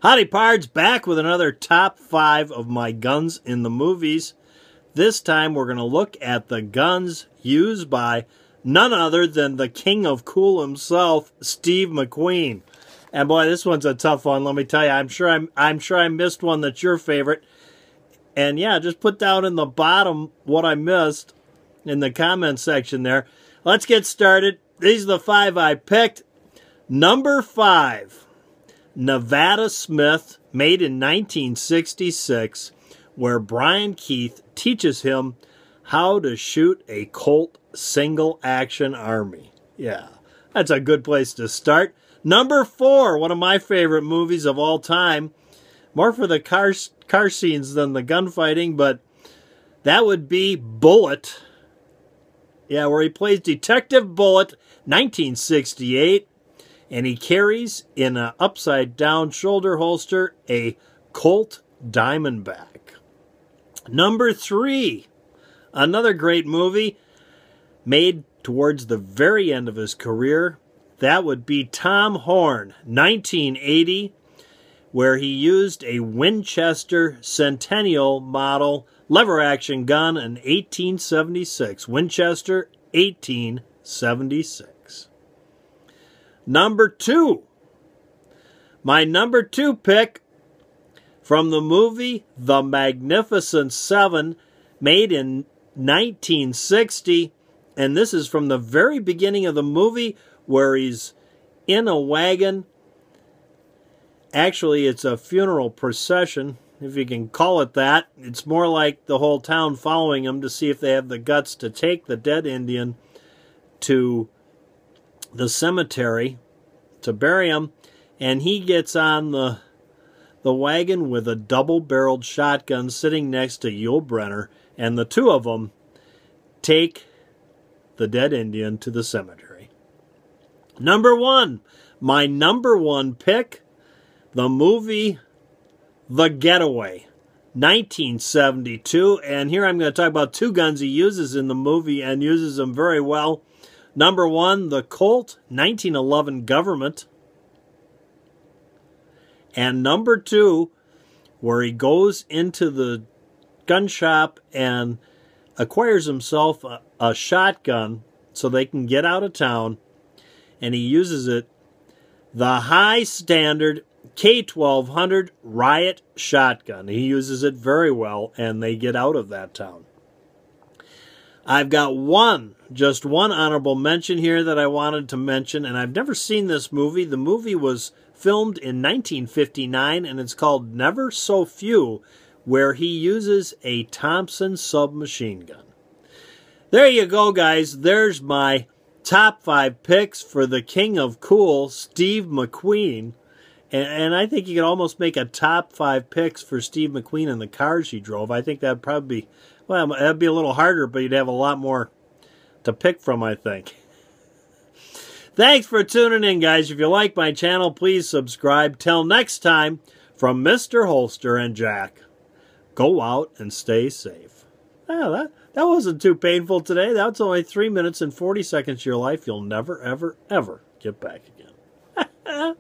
Howdy Pards, back with another top 5 of my guns in the movies. This time we're going to look at the guns used by none other than the king of cool himself, Steve McQueen. And boy, this one's a tough one, let me tell you. I'm sure I missed one that's your favorite. And yeah, just put down in the bottom what I missed in the comment section there. Let's get started. These are the 5 I picked. Number 5. Nevada Smith, made in 1966, where Brian Keith teaches him how to shoot a Colt single-action army. Yeah, that's a good place to start. Number 4, one of my favorite movies of all time. More for the car scenes than the gunfighting, but that would be Bullet. Yeah, where he plays Detective Bullet, 1968. And he carries in an upside-down shoulder holster a Colt Diamondback. Number 3, another great movie made towards the very end of his career. That would be Tom Horn, 1980, where he used a Winchester Centennial model lever-action gun in 1876. Winchester, 1876. Number 2. My number 2 pick from the movie The Magnificent Seven, made in 1960. And this is from the very beginning of the movie where he's in a wagon. Actually, it's a funeral procession, if you can call it that. It's more like the whole town following him to see if they have the guts to take the dead Indian to the cemetery to bury him, and he gets on the wagon with a double-barreled shotgun sitting next to Yul Brynner, and the two of them take the dead Indian to the cemetery. Number 1, my number 1 pick, the movie The Getaway, 1972, and here I'm going to talk about 2 guns he uses in the movie and uses them very well. Number 1, the Colt 1911 Government. And number 2, where he goes into the gun shop and acquires himself a shotgun so they can get out of town. And he uses it, the high standard K1200 Riot shotgun. He uses it very well, and they get out of that town. I've got just one honorable mention here that I wanted to mention, and I've never seen this movie. The movie was filmed in 1959, and it's called Never So Few, where he uses a Thompson submachine gun. There you go, guys. There's my top 5 picks for the king of cool, Steve McQueen. And I think you could almost make a top 5 picks for Steve McQueen and the cars he drove. I think that'd probably be, well, that'd be a little harder, but you'd have a lot more to pick from, I think. Thanks for tuning in, guys. If you like my channel, please subscribe. Till next time, from Mr. Holster and Jack, go out and stay safe. Oh, that wasn't too painful today. That's only 3 minutes and 40 seconds of your life you'll never, ever, ever get back again.